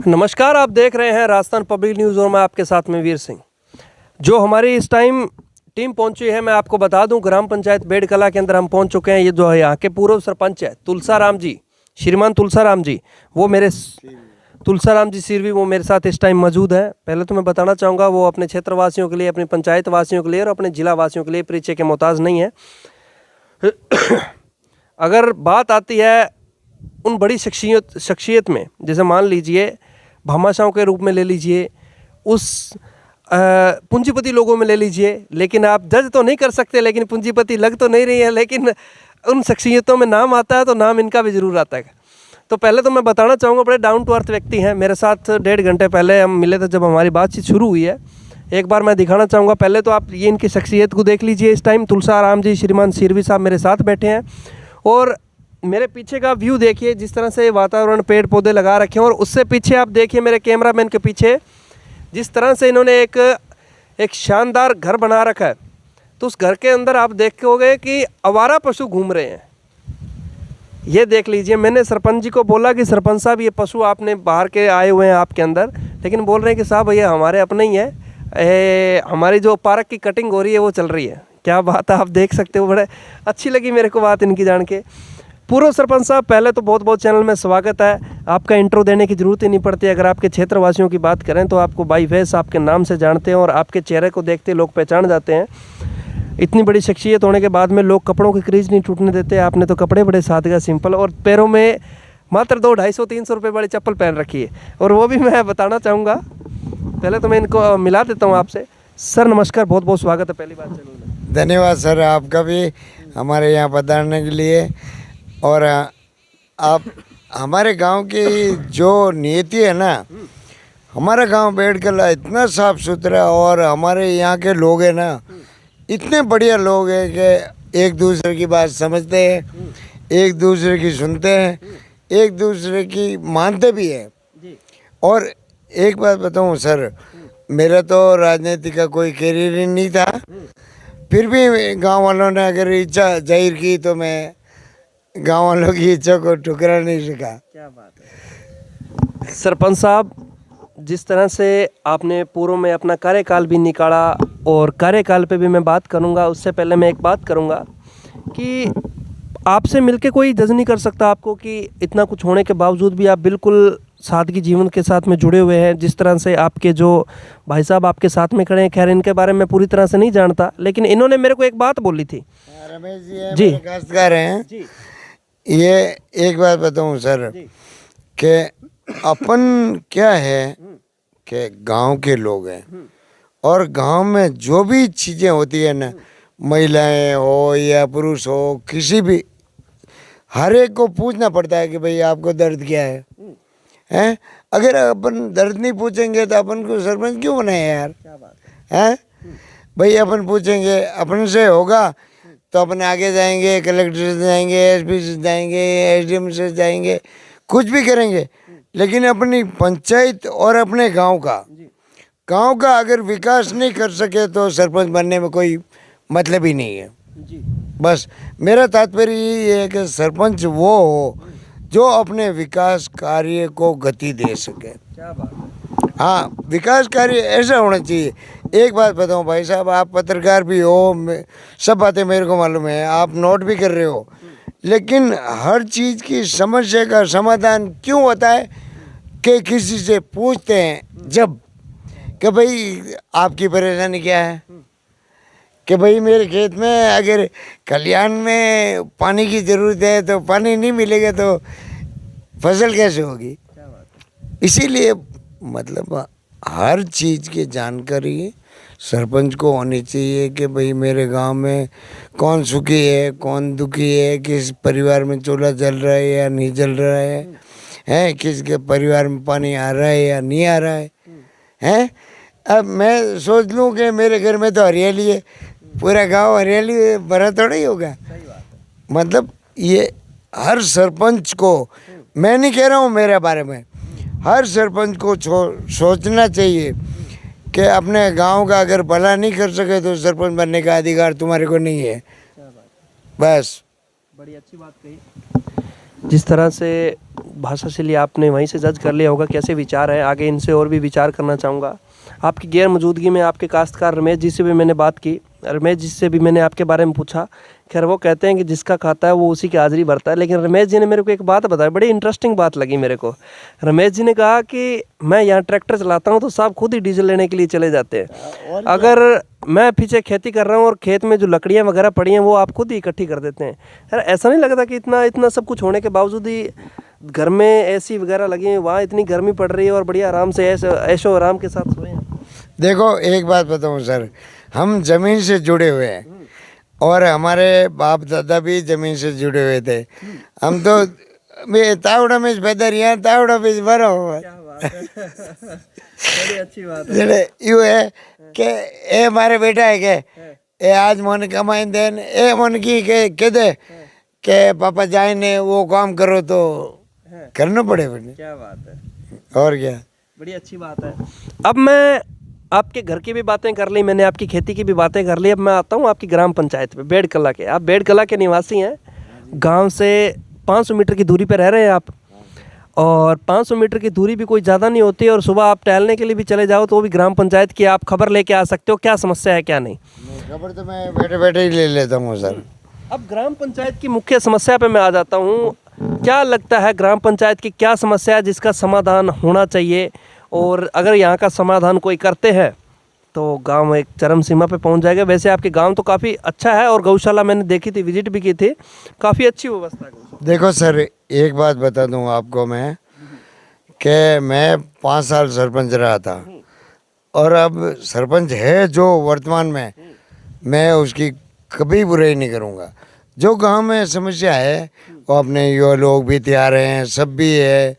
नमस्कार, आप देख रहे हैं राजस्थान पब्लिक न्यूज़ और मैं आपके साथ में वीर सिंह। जो हमारी इस टाइम टीम पहुंची है, मैं आपको बता दूं, ग्राम पंचायत बेड़कला के अंदर हम पहुंच चुके हैं। ये जो है यहाँ के पूर्व सरपंच है तुलसाराम जी, श्रीमान तुलसाराम जी, तुलसाराम जी सिरवी, वो मेरे साथ इस टाइम मौजूद है। पहले तो मैं बताना चाहूँगा, वो अपने क्षेत्र वासियों के लिए, अपनी पंचायत वासियों के लिए और अपने जिला वासियों के लिए परिचय के मोहताज नहीं है। अगर बात आती है उन बड़ी शख्सियत में, जैसे मान लीजिए भामाशाहों के रूप में ले लीजिए, उस पूंजीपति लोगों में ले लीजिए, लेकिन आप जज तो नहीं कर सकते, लेकिन पूंजीपति लग तो नहीं रही है, लेकिन उन शख्सियतों में नाम आता है तो नाम इनका भी ज़रूर आता है। तो पहले तो मैं बताना चाहूँगा, बड़े डाउन टू अर्थ व्यक्ति हैं। मेरे साथ 1.5 घंटे पहले हम मिले थे, जब हमारी बातचीत शुरू हुई है। एक बार मैं दिखाना चाहूँगा, पहले तो आप ये इनकी शख्सियत को देख लीजिए। इस टाइम तुलसाराम जी, श्रीमान सिरवी साहब मेरे साथ बैठे हैं और मेरे पीछे का व्यू देखिए, जिस तरह से वातावरण, पेड़ पौधे लगा रखे हैं, और उससे पीछे आप देखिए मेरे कैमरामैन के पीछे जिस तरह से इन्होंने एक शानदार घर बना रखा है। तो उस घर के अंदर आप देखोगे कि आवारा पशु घूम रहे हैं। ये देख लीजिए, मैंने सरपंच जी को बोला कि सरपंच साहब, ये पशु आपने बाहर के आए हुए हैं आपके अंदर, लेकिन बोल रहे हैं कि साहब ये हमारे अपने ही है, हमारी जो पार्क की कटिंग हो रही है वो चल रही है। क्या बात है, आप देख सकते हो। बड़े अच्छी लगी मेरे को बात इनकी जान के। पूर्व सरपंच साहब, पहले तो बहुत बहुत चैनल में स्वागत है। आपका इंट्रो देने की ज़रूरत ही नहीं पड़ती। अगर आपके क्षेत्रवासियों की बात करें तो आपको बाई फेस आपके नाम से जानते हैं और आपके चेहरे को देखते लोग पहचान जाते हैं। इतनी बड़ी शख्सियत होने के बाद में लोग कपड़ों की क्रीज नहीं टूटने देते। आपने तो कपड़े बड़े सादगा, सिंपल, और पैरों में मात्र 200-250-300 रुपये वाली चप्पल पहन रखी है। और वो भी मैं बताना चाहूँगा, पहले तो मैं इनको मिला देता हूँ आपसे। सर नमस्कार, बहुत बहुत स्वागत है पहली बार चैनल में। धन्यवाद सर, आपका भी हमारे यहाँ पधारने के लिए। और आप हमारे गांव की जो नीति है ना, हमारा गांव बेड़कला इतना साफ़ सुथरा, और हमारे यहाँ के लोग हैं ना, इतने बढ़िया लोग हैं कि एक दूसरे की बात समझते हैं, एक दूसरे की सुनते हैं, एक दूसरे की मानते भी हैं। और एक बात बताऊं सर, मेरा तो राजनीति का कोई करियर ही नहीं था, फिर भी गांव वालों ने अगर इच्छा जाहिर की तो मैं गांव वालों की इच्छा को ठुकरा नहीं सका। क्या बात है सरपंच साहब, जिस तरह से आपने पूर्व में अपना कार्यकाल भी निकाला, और कार्यकाल पे भी मैं बात करूंगा, उससे पहले मैं एक बात करूंगा कि आपसे मिलके कोई जज नहीं कर सकता आपको कि इतना कुछ होने के बावजूद भी आप बिल्कुल सादगी जीवन के साथ में जुड़े हुए हैं। जिस तरह से आपके जो भाई साहब आपके साथ में खड़े हैं, खैर इनके बारे में पूरी तरह से नहीं जानता, लेकिन इन्होंने मेरे को एक बात बोली थी। रमेश जी मेरे काश्तकार हैं जी। ये एक बात बताऊं सर, कि अपन क्या है कि गांव के लोग हैं, और गांव में जो भी चीज़ें होती है ना, महिलाएं हो या पुरुष हो, किसी भी, हर एक को पूछना पड़ता है कि भाई आपको दर्द क्या है, हैं? अगर अपन दर्द नहीं पूछेंगे तो अपन को सरपंच क्यों बनाए यार, हैं? भाई अपन पूछेंगे, अपन से होगा तो अपन आगे जाएंगे, कलेक्टर से जाएंगे, एसपी से जाएंगे, एसडीएम से जाएंगे, कुछ भी करेंगे, लेकिन अपनी पंचायत और अपने गांव का अगर विकास नहीं कर सके तो सरपंच बनने में कोई मतलब ही नहीं है। बस मेरा तात्पर्य यही है कि सरपंच वो हो जो अपने विकास कार्य को गति दे सके। हाँ, विकास कार्य ऐसा होना चाहिए। एक बात बताऊं भाई साहब, आप पत्रकार भी हो, सब बातें मेरे को मालूम है, आप नोट भी कर रहे हो, लेकिन हर चीज़ की समस्या का समाधान क्यों होता है कि किसी से पूछते हैं जब कि भाई आपकी परेशानी क्या है, कि भाई मेरे खेत में अगर कल्याण में पानी की ज़रूरत है तो पानी नहीं मिलेगा तो फसल कैसे होगी। इसीलिए मतलब हर चीज़ की जानकारी सरपंच को होनी चाहिए कि भाई मेरे गांव में कौन सुखी है, कौन दुखी है, किस परिवार में चूल्हा जल रहा है या नहीं जल रहा है, किसके परिवार में पानी आ रहा है या नहीं आ रहा है, हैं? अब मैं सोच लूँ कि मेरे घर में तो हरियाली है, पूरा गांव हरियाली भरा थोड़ा ही होगा। मतलब ये हर सरपंच को, मैं नहीं कह रहा हूँ मेरे बारे में, हर सरपंच को सोचना चाहिए कि अपने गांव का अगर भला नहीं कर सके तो सरपंच बनने का अधिकार तुम्हारे को नहीं है। बस बड़ी अच्छी बात कही। जिस तरह से भाषा शैली आपने वहीं से जज कर लिया होगा कैसे विचार है, आगे इनसे और भी विचार करना चाहूँगा। आपकी गैर मौजूदगी में आपके काश्तकार रमेश जी से भी मैंने बात की, रमेश जी से भी मैंने आपके बारे में पूछा। खैर वो कहते हैं कि जिसका खाता है वो उसी की हाजिरी भरता है, लेकिन रमेश जी ने मेरे को एक बात बताई, बड़ी इंटरेस्टिंग बात लगी मेरे को। रमेश जी ने कहा कि मैं यहाँ ट्रैक्टर चलाता हूँ तो साहब खुद ही डीजल लेने के लिए चले जाते हैं। अगर मैं पीछे खेती कर रहा हूँ और खेत में जो लकड़ियाँ वगैरह पड़ी हैं वो आप खुद ही इकट्ठी कर देते हैं। यार ऐसा नहीं लगता कि इतना सब कुछ होने के बावजूद ही घर में एसी वगैरह लगी है, वहाँ इतनी गर्मी पड़ रही है और बढ़िया आराम से ऐशो आराम के साथ सोए हैं? देखो एक बात बताऊं सर, हम ज़मीन से जुड़े हुए हैं और हमारे बाप दादा भी ज़मीन से जुड़े हुए थे। हम तो तावड़ा में बेदर यहाँ तावड़ा में भरा हुआ बड़ी अच्छी बात है। जड़े यूँ है कि ए हमारे बेटा है के ए आज मन कमाई देन ए मन की के दे के पापा जाए ने वो काम करो तो करना पड़े बने। क्या बात है, और क्या, बड़ी अच्छी बात है। अब मैं आपके घर की भी बातें कर ली मैंने, आपकी खेती की भी बातें कर ली। अब मैं आता हूँ आपकी ग्राम पंचायत पे, बेड़ कला के। आप बेड़ कला के निवासी हैं, गांव से 500 मीटर की दूरी पे रह रहे हैं आप, और 500 मीटर की दूरी भी कोई ज़्यादा नहीं होती, और सुबह आप टहलने के लिए भी चले जाओ तो वो भी ग्राम पंचायत की आप खबर लेके आ सकते हो, क्या समस्या है क्या नहीं। खबर तो मैं बैठे बैठे ही ले लेता हूँ सर। अब ग्राम पंचायत की मुख्य समस्या पे मैं आ जाता हूँ। क्या लगता है ग्राम पंचायत की क्या समस्या है जिसका समाधान होना चाहिए, और अगर यहाँ का समाधान कोई करते हैं तो गांव एक चरम सीमा पे पहुँच जाएगा। वैसे आपके गांव तो काफ़ी अच्छा है, और गौशाला मैंने देखी थी, विजिट भी की थी, काफ़ी अच्छी व्यवस्था है। देखो सर एक बात बता दूँ आपको मैं कि मैं 5 साल सरपंच रहा था, और अब सरपंच है जो वर्तमान में, मैं उसकी कभी बुराई नहीं करूँगा। जो गांव में समस्या है वो अपने युवा लोग भी तैयार हैं, सब भी है,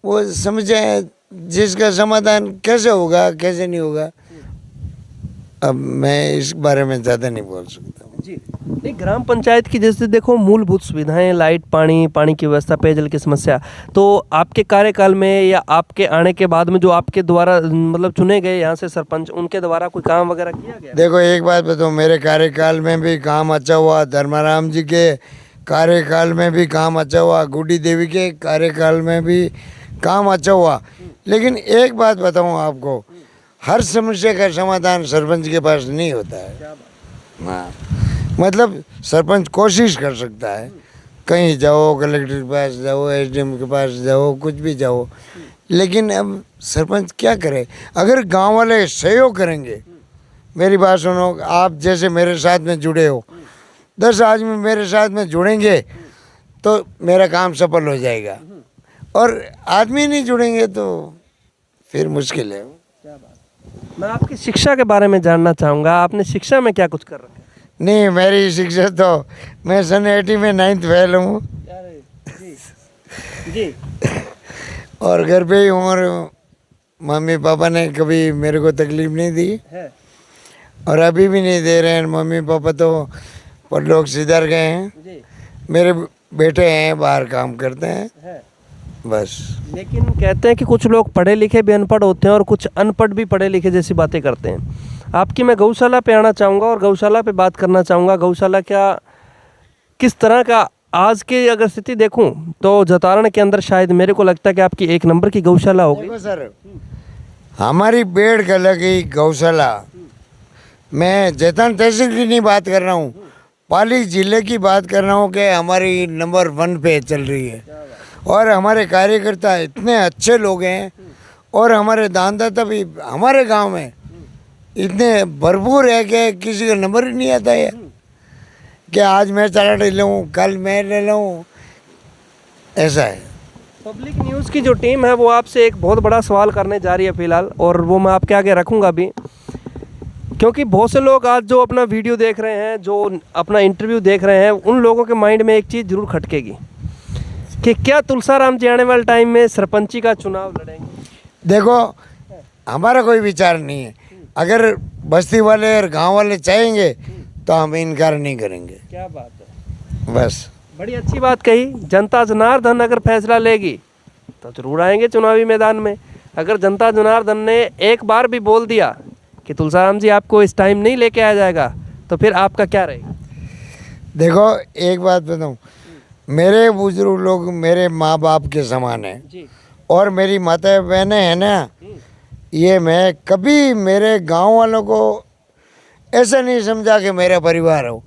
वो समस्या है जिसका समाधान कैसे होगा कैसे नहीं होगा, अब मैं इस बारे में ज़्यादा नहीं बोल सकता हूँ। जी नहीं, ग्राम पंचायत की जैसे देखो मूलभूत सुविधाएं, लाइट, पानी की व्यवस्था, पेयजल की समस्या, तो आपके कार्यकाल में या आपके आने के बाद में जो आपके द्वारा मतलब चुने गए यहाँ से सरपंच, उनके द्वारा कोई काम वगैरह किया गया? देखो एक बात बताओ, मेरे कार्यकाल में भी काम अच्छा हुआ, धर्माराम जी के कार्यकाल में भी काम अच्छा हुआ, गुड्डी देवी के कार्यकाल में भी काम अच्छा हुआ, लेकिन एक बात बताऊँ आपको, हर समस्या का समाधान सरपंच के पास नहीं होता है। हाँ, मतलब सरपंच कोशिश कर सकता है, कहीं जाओ, कलेक्टर के पास जाओ, एसडीएम के पास जाओ, कुछ भी जाओ, लेकिन अब सरपंच क्या करे? अगर गांव वाले सहयोग करेंगे, मेरी बात सुनो, आप जैसे मेरे साथ में जुड़े हो, 10 आदमी मेरे साथ में जुड़ेंगे तो मेरा काम सफल हो जाएगा, और आदमी नहीं जुड़ेंगे तो फिर मुश्किल है। मैं आपकी शिक्षा के बारे में जानना चाहूँगा, आपने शिक्षा में क्या कुछ कर रखा है? नहीं, मेरी शिक्षा तो मैं सन 80 में 9th फेल हूँ। जी और घर पे ही हूँ, और मम्मी पापा ने कभी मेरे को तकलीफ नहीं दी है। और अभी भी नहीं दे रहे हैं। मम्मी पापा तो परलोक सिधार गए हैं, जी मेरे बेटे हैं बाहर काम करते हैं है। बस। लेकिन कहते हैं कि कुछ लोग पढ़े लिखे भी अनपढ़ होते हैं और कुछ अनपढ़ भी पढ़े लिखे जैसी बातें करते हैं। आपकी मैं गौशाला पे आना चाहूँगा और गौशाला पे बात करना चाहूँगा। गौशाला क्या किस तरह का आज की अगर स्थिति देखूं तो जतारण के अंदर शायद मेरे को लगता है कि आपकी 1 नंबर की गौशाला होगी। देखो सर, हमारी बेड़ कला की गौशाला, मैं जैतान तहसील की नहीं बात कर रहा हूँ, पाली जिले की बात कर रहा हूँ कि हमारी नंबर 1 पे चल रही है, और हमारे कार्यकर्ता इतने अच्छे लोग हैं, और हमारे दानदाता भी हमारे गांव में इतने भरपूर है कि किसी का नंबर ही नहीं आता है कि आज मैं चला ले लूँ, कल मैं ले लूँ, ऐसा है। पब्लिक न्यूज़ की जो टीम है वो आपसे एक बहुत बड़ा सवाल करने जा रही है फ़िलहाल, और वो मैं आपके आगे रखूँगा भी, क्योंकि बहुत से लोग आज जो अपना वीडियो देख रहे हैं, जो अपना इंटरव्यू देख रहे हैं, उन लोगों के माइंड में एक चीज़ ज़रूर खटकेगी कि क्या तुलसाराम जी आने वाले टाइम में सरपंची का चुनाव लड़ेंगे। देखो, हमारा कोई विचार नहीं है, अगर बस्ती वाले और गांव वाले चाहेंगे तो हम इनकार नहीं करेंगे। क्या बात है, बस। बड़ी अच्छी बात कही। जनता जनार्दन अगर फैसला लेगी तो जरूर आएंगे चुनावी मैदान में। अगर जनता जनार्दन ने एक बार भी बोल दिया कि तुलसाराम जी आपको इस टाइम नहीं लेके आया जाएगा, तो फिर आपका क्या रहेगा? देखो एक बात बताऊँ, मेरे बुजुर्ग लोग मेरे माँ बाप के समान हैं जी और मेरी माता बहनें हैं ना, ये मैं कभी मेरे गांव वालों को ऐसा नहीं समझा कि मेरा परिवार हो।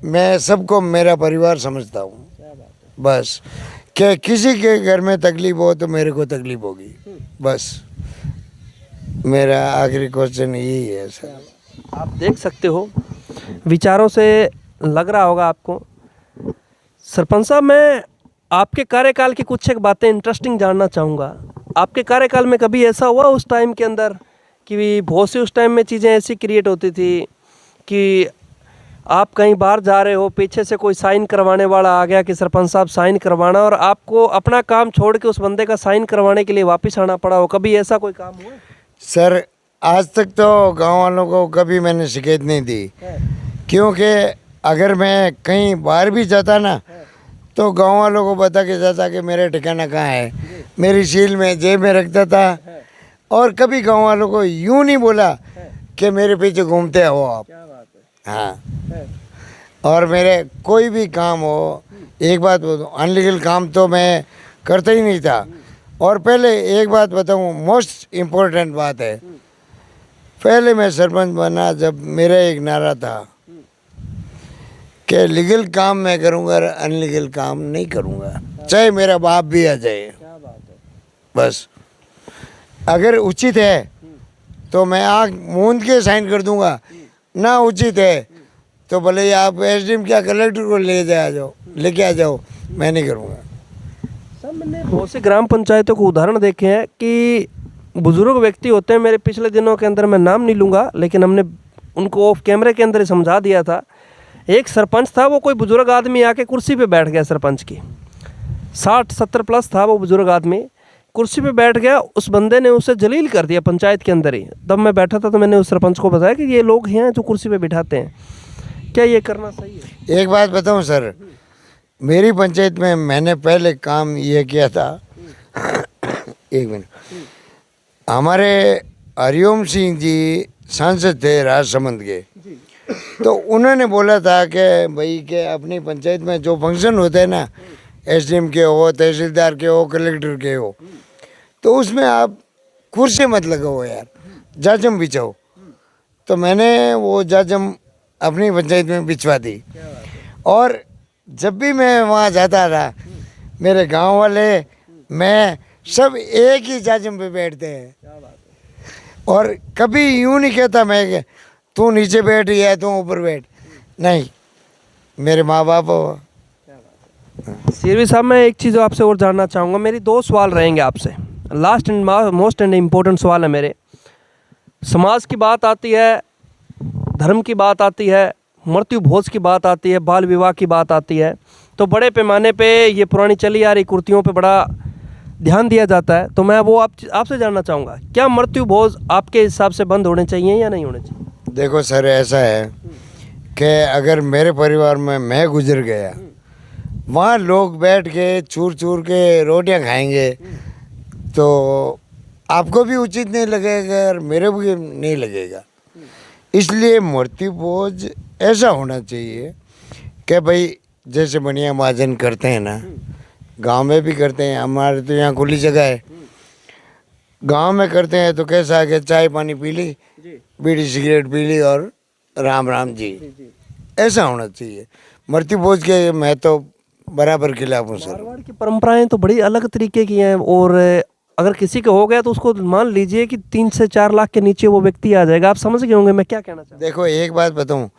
मैं सबको मेरा परिवार समझता हूँ। बस कि किसी के घर में तकलीफ हो तो मेरे को तकलीफ होगी। बस मेरा आखिरी क्वेश्चन यही है सर। आप देख सकते हो, विचारों से लग रहा होगा आपको। सरपंच साहब, मैं आपके कार्यकाल की कुछ एक बातें इंटरेस्टिंग जानना चाहूँगा। आपके कार्यकाल में कभी ऐसा हुआ उस टाइम के अंदर कि बहुत सी उस टाइम में चीज़ें ऐसी क्रिएट होती थी कि आप कहीं बाहर जा रहे हो, पीछे से कोई साइन करवाने वाला आ गया कि सरपंच साहब साइन करवाना, और आपको अपना काम छोड़ के उस बंदे का साइन करवाने के लिए वापस आना पड़ा हो? कभी ऐसा कोई काम हुआ? सर आज तक तो गांव वालों को कभी मैंने शिकायत नहीं दी, क्योंकि अगर मैं कहीं बाहर भी जाता ना तो गांव वालों को बता के जाता कि मेरा ठिकाना कहाँ है, मेरी सील में जेब में रखता था। और कभी गांव वालों को यूं नहीं बोला कि मेरे पीछे घूमते हो आप। हाँ, और मेरे कोई भी काम हो, एक बात बताऊँ, अनलीगल काम तो मैं करता ही नहीं था। और पहले एक बात बताऊँ, मोस्ट इम्पोर्टेंट बात है, पहले मैं सरपंच बना जब मेरा एक नारा था कि लीगल काम मैं करूँगा, अनलीगल काम नहीं करूँगा, चाहे मेरा बाप भी आ जाए। बस अगर उचित है तो मैं आँख मूंद के साइन कर दूंगा, ना उचित है तो भले ही आप एसडीएम क्या कलेक्टर को लेके आ जाओ, मैं नहीं करूँगा। सर, मैंने बहुत से ग्राम पंचायतों को उदाहरण देखे हैं कि बुजुर्ग व्यक्ति होते हैं। मेरे पिछले दिनों के अंदर, मैं नाम नहीं लूँगा, लेकिन हमने उनको ऑफ कैमरे के अंदर ही समझा दिया था। एक सरपंच था, वो कोई बुजुर्ग आदमी आके कुर्सी पे बैठ गया, सरपंच की 60-70 प्लस था वो बुजुर्ग आदमी, कुर्सी पे बैठ गया। उस बंदे ने उसे जलील कर दिया पंचायत के अंदर ही। तब मैं बैठा था तो मैंने उस सरपंच को बताया कि ये लोग हैं जो कुर्सी पे बिठाते हैं, क्या ये करना सही है? एक बात बताऊं सर, मेरी पंचायत में मैंने पहले काम ये किया था। एक मिनट, हमारे हरिओम सिंह जी सांसद थे राजसमंद के, तो उन्होंने बोला था कि भाई के अपनी पंचायत में जो फंक्शन होते हैं ना, एसडीएम के हो, तहसीलदार के हो, कलेक्टर के हो, तो उसमें आप कुर्सी मत लगाओ यार, जाजम बिछाओ। तो मैंने वो जाजम अपनी पंचायत में बिछवा दी। और जब भी मैं वहाँ जाता था, मेरे गांव वाले, मैं सब एक ही जाजम पे बैठते हैं। और कभी यूँ नहीं कहता मैं कि तू नीचे बैठ या तू ऊपर बैठ, नहीं, मेरे माँ बाप हो। सिरवी साहब, मैं एक चीज़ आपसे और जानना चाहूँगा। मेरी 2 सवाल रहेंगे आपसे, last and most and important सवाल है मेरे। समाज की बात आती है, धर्म की बात आती है, मृत्यु भोज की बात आती है, बाल विवाह की बात आती है, तो बड़े पैमाने पे ये पुरानी चली आ रही कुर्तियों पे बड़ा ध्यान दिया जाता है। तो मैं वो आपसे जानना चाहूँगा, क्या मृत्यु भोज आपके हिसाब से बंद होने चाहिए या नहीं होने चाहिए? देखो सर, ऐसा है कि अगर मेरे परिवार में मैं गुजर गया, वहाँ लोग बैठ के चूर चूर के रोटियां खाएंगे तो आपको भी उचित नहीं लगेगा और मेरे भी नहीं लगेगा। इसलिए मृत्यु भोज ऐसा होना चाहिए कि भाई जैसे बनिया महाजन करते हैं ना, गांव में भी करते हैं, हमारे तो यहाँ खुली जगह है, गांव में करते हैं तो कैसा है कि चाय पानी पी ली, बीड़ी सिगरेट पी ली और राम राम जी, ऐसा होना चाहिए। मृत्यु भोज के मैं तो बराबर खिलाफ हूँ सर। मारवाड़ की परंपराएं तो बड़ी अलग तरीके की हैं, और अगर किसी का हो गया तो उसको मान लीजिए कि 3 से 4 लाख के नीचे वो व्यक्ति आ जाएगा। आप समझ गए होंगे मैं क्या कहना चाहता हूँ। देखो एक बात बताऊँ,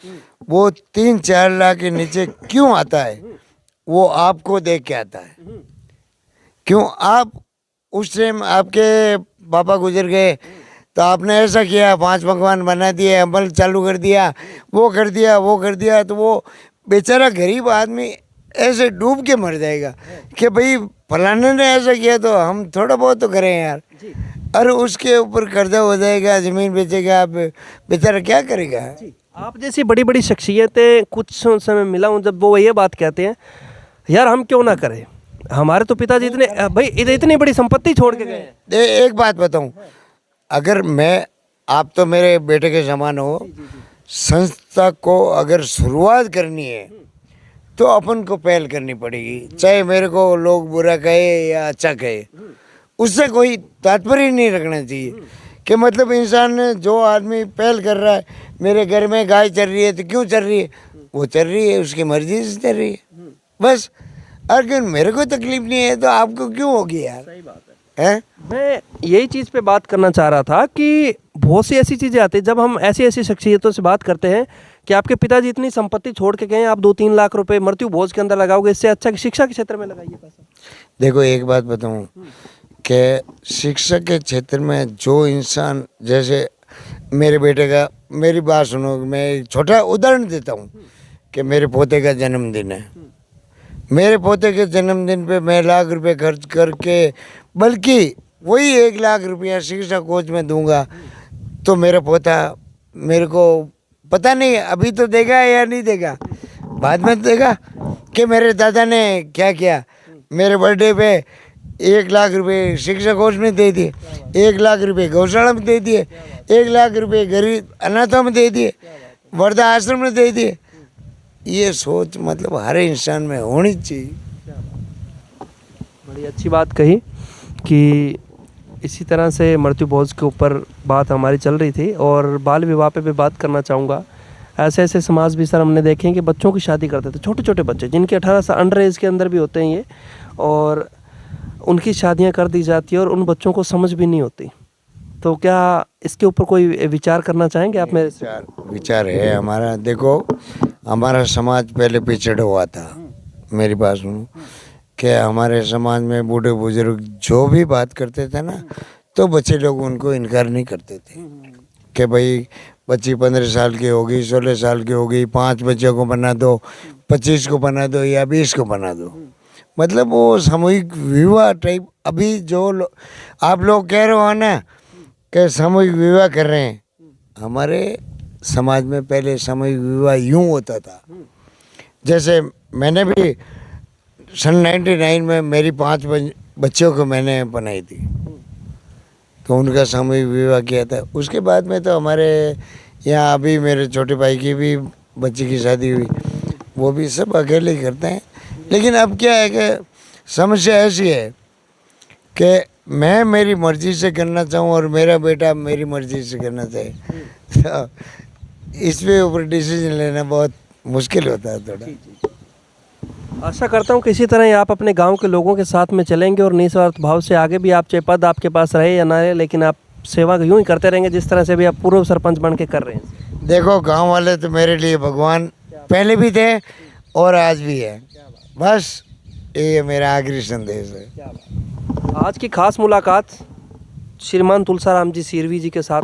वो 3-4 लाख के नीचे क्यों आता है, वो आपको देख के आता है। क्यों, आप उस टाइम आपके पापा गुजर गए तो आपने ऐसा किया, 5 पकवान बना दिए, अमल चालू कर दिया, वो कर दिया, तो वो बेचारा गरीब आदमी ऐसे डूब के मर जाएगा कि भाई फलाने ने ऐसा किया तो हम थोड़ा बहुत तो करें यार। अरे उसके ऊपर कर्जा हो जाएगा, ज़मीन बेचेगा, बेचारा क्या करेगा। आप जैसी बड़ी बड़ी शख्सियतें कुछ समय मिला हूँ जब वो ये बात कहते हैं, यार हम क्यों ना करें, हमारे तो पिताजी इतने भाई इतनी बड़ी संपत्ति छोड़ के गए हैं। एक बात बताऊँ, अगर मैं, आप तो मेरे बेटे के समान हो, संस्था को अगर शुरुआत करनी है तो अपन को पहल करनी पड़ेगी, चाहे मेरे को लोग बुरा कहे या अच्छा कहे, उससे कोई तात्पर्य नहीं रखना चाहिए कि मतलब इंसान ने जो आदमी पहल कर रहा है, मेरे घर में गाय चल रही है तो क्यों चल रही है, वो चल रही है उसकी मर्जी से चल रही है बस। अगर मेरे को तकलीफ नहीं है तो आपको क्यों होगी यार? सही बात है। हैं? मैं यही चीज़ पे बात करना चाह रहा था कि बहुत सी ऐसी चीज़ें आती हैं जब हम ऐसी ऐसी शख्सियतों से बात करते हैं कि आपके पिताजी इतनी संपत्ति छोड़ के गए, आप 2-3 लाख रुपए मृत्यु भोज के अंदर लगाओगे, इससे अच्छा कि शिक्षा के क्षेत्र में लगाइए पैसा। देखो एक बात बताऊं कि शिक्षा के क्षेत्र में जो इंसान, जैसे मेरे बेटे का, मेरी बात सुनो, मैं एक छोटा उदाहरण देता हूँ कि मेरे पोते का जन्मदिन है, मेरे पोते के जन्मदिन पे मैं लाख रुपए खर्च करके, बल्कि वही 1 लाख रुपया शिक्षा कोच में दूंगा, तो मेरा पोता मेरे को पता नहीं अभी तो देगा या नहीं देगा, बाद में तो देगा कि मेरे दादा ने क्या किया, मेरे बर्थडे पे 1 लाख रुपए शिक्षा कोच में दे दिए, 1 लाख रुपए गौशाला में दे दिए, 1 लाख रुपए गरीब अनाथों में दे दिए, वृद्धा आश्रम में दे दिए। ये सोच मतलब हर इंसान में होनी चाहिए। बड़ी अच्छी बात कही कि इसी तरह से मृत्यु भोज के ऊपर बात हमारी चल रही थी, और बाल विवाह पे भी बात करना चाहूँगा। ऐसे ऐसे समाज भी सर हमने देखे हैं कि बच्चों की शादी करते थे, छोटे छोटे बच्चे जिनके 18 साल अंडर एज के अंदर भी होते हैं ये, और उनकी शादियां कर दी जाती है और उन बच्चों को समझ भी नहीं होती। तो क्या इसके ऊपर कोई विचार करना चाहेंगे आप मेरे से? विचार है हमारा। देखो हमारा समाज पहले पिछड़ा हुआ था, मेरी बात सुनो, कि हमारे समाज में बूढ़े बुजुर्ग जो भी बात करते थे ना, तो बच्चे लोग उनको इनकार नहीं करते थे कि भाई बच्ची 15 साल की होगी, 16 साल की होगी, 5 बच्चों को बना दो, 25 को बना दो या 20 को बना दो। मतलब वो सामूहिक विवाह टाइप, अभी जो आप लोग कह रहे हो ना कि सामूहिक विवाह कर रहे हैं, हमारे समाज में पहले सामूहिक विवाह यूं होता था। जैसे मैंने भी सन 99 में मेरी 5 बच्चों को मैंने बनाई थी, तो उनका सामूहिक विवाह किया था। उसके बाद में तो हमारे यहाँ अभी मेरे छोटे भाई की भी बच्ची की शादी हुई, वो भी सब अकेले ही करते हैं। लेकिन अब क्या है कि समस्या ऐसी है कि मैं मेरी मर्ज़ी से करना चाहूँ और मेरा बेटा मेरी मर्ज़ी से करना चाहे, तो इस पे ऊपर डिसीजन लेना बहुत मुश्किल होता है थोड़ा। आशा करता हूँ किसी तरह आप अपने गांव के लोगों के साथ में चलेंगे और निस्वार्थ भाव से आगे भी, आप चाहे पद आपके पास रहे या ना रहे, लेकिन आप सेवा यूँ ही करते रहेंगे जिस तरह से भी आप पूर्व सरपंच बन के कर रहे हैं। देखो गांव वाले तो मेरे लिए भगवान पहले भी थे और आज भी है, बस ये मेरा आखिरी संदेश है। आज की खास मुलाकात श्रीमान तुलसाराम जी सिरवी जी के साथ।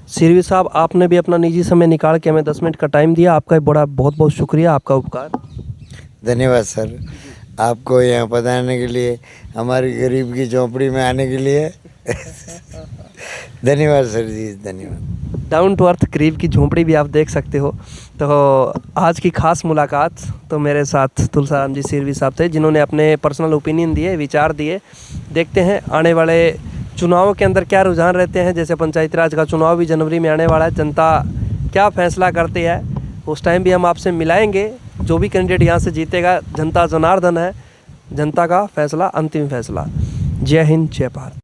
सिरवी साहब, आपने भी अपना निजी समय निकाल के हमें 10 मिनट का टाइम दिया, आपका बड़ा बहुत बहुत शुक्रिया, आपका उपकार। धन्यवाद सर, आपको यहाँ पधारने के लिए, हमारी गरीब की झोंपड़ी में आने के लिए धन्यवाद सर जी, धन्यवाद। डाउन टू अर्थ गरीब की झोंपड़ी भी आप देख सकते हो। तो आज की खास मुलाकात तो मेरे साथ तुलसाराम जी सिरवी साहब थे, जिन्होंने अपने पर्सनल ओपिनियन दिए, विचार दिए। देखते हैं आने वाले चुनावों के अंदर क्या रुझान रहते हैं। जैसे पंचायती राज का चुनाव भी जनवरी में आने वाला है, जनता क्या फैसला करती है उस टाइम भी हम आपसे मिलाएंगे। जो भी कैंडिडेट यहाँ से जीतेगा, जनता जनार्दन है, जनता का फैसला अंतिम फैसला। जय हिंद, जय भारत।